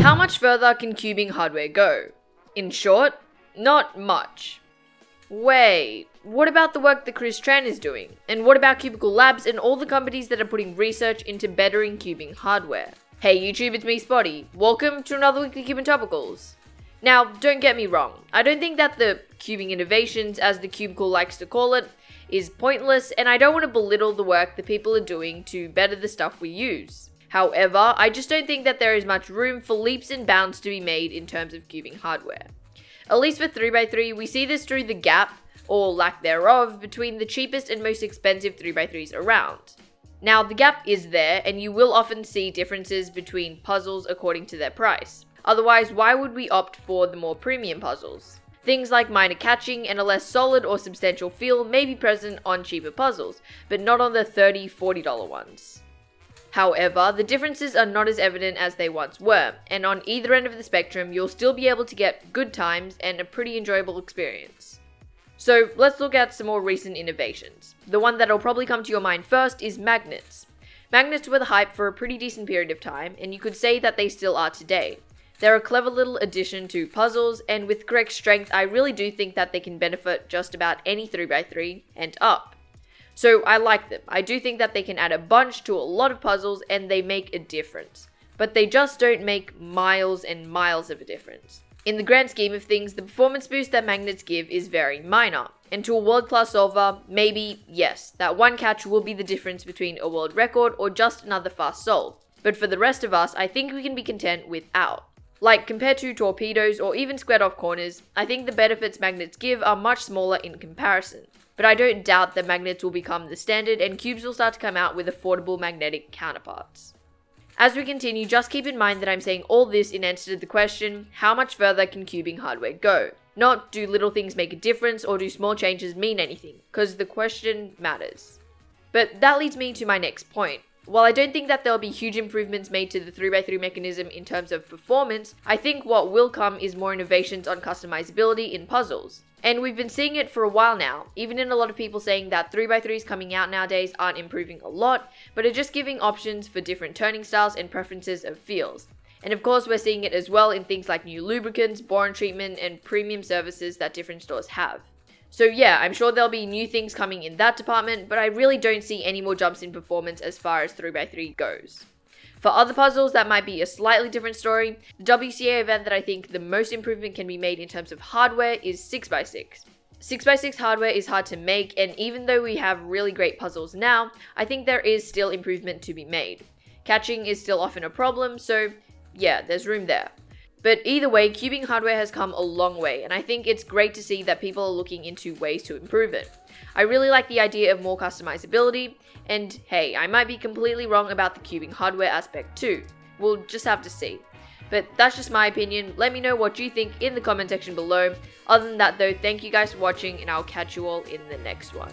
How much further can cubing hardware go? In short, not much. Wait, what about the work that Chris Tran is doing? And what about Cubicle Labs and all the companies that are putting research into bettering cubing hardware? Hey YouTube, it's me Spotty. Welcome to another weekly Cube and Topicals. Now, don't get me wrong, I don't think that the cubing innovations, as the Cubicle likes to call it, is pointless, and I don't want to belittle the work that people are doing to better the stuff we use. However, I just don't think that there is much room for leaps and bounds to be made in terms of cubing hardware. At least for 3x3, we see this through the gap, or lack thereof, between the cheapest and most expensive 3x3s around. Now, the gap is there, and you will often see differences between puzzles according to their price. Otherwise, why would we opt for the more premium puzzles? Things like minor catching and a less solid or substantial feel may be present on cheaper puzzles, but not on the $30, $40 ones. However, the differences are not as evident as they once were, and on either end of the spectrum, you'll still be able to get good times and a pretty enjoyable experience. So let's look at some more recent innovations. The one that'll probably come to your mind first is magnets. Magnets were the hype for a pretty decent period of time, and you could say that they still are today. They're a clever little addition to puzzles, and with correct strength, I really do think that they can benefit just about any 3x3 and up. So I like them. I do think that they can add a bunch to a lot of puzzles and they make a difference. But they just don't make miles and miles of a difference. In the grand scheme of things, the performance boost that magnets give is very minor. And to a world-class solver, maybe, yes, that one catch will be the difference between a world record or just another fast solve. But for the rest of us, I think we can be content without. Like, compared to torpedoes or even squared off corners, I think the benefits magnets give are much smaller in comparison. But I don't doubt that magnets will become the standard and cubes will start to come out with affordable magnetic counterparts. As we continue, just keep in mind that I'm saying all this in answer to the question, how much further can cubing hardware go? Not, do little things make a difference or do small changes mean anything? Because the question matters. But that leads me to my next point. While I don't think that there will be huge improvements made to the 3x3 mechanism in terms of performance, I think what will come is more innovations on customizability in puzzles. And we've been seeing it for a while now, even in a lot of people saying that 3x3s coming out nowadays aren't improving a lot, but are just giving options for different turning styles and preferences of feels. And of course we're seeing it as well in things like new lubricants, boron treatment, and premium services that different stores have. So yeah, I'm sure there'll be new things coming in that department, but I really don't see any more jumps in performance as far as 3x3 goes. For other puzzles, that might be a slightly different story. The WCA event that I think the most improvement can be made in terms of hardware is 6x6. 6x6 hardware is hard to make, and even though we have really great puzzles now, I think there is still improvement to be made. Catching is still often a problem, so yeah, there's room there. But either way, cubing hardware has come a long way, and I think it's great to see that people are looking into ways to improve it. I really like the idea of more customizability, and hey, I might be completely wrong about the cubing hardware aspect too. We'll just have to see. But that's just my opinion. Let me know what you think in the comment section below. Other than that though, thank you guys for watching, and I'll catch you all in the next one.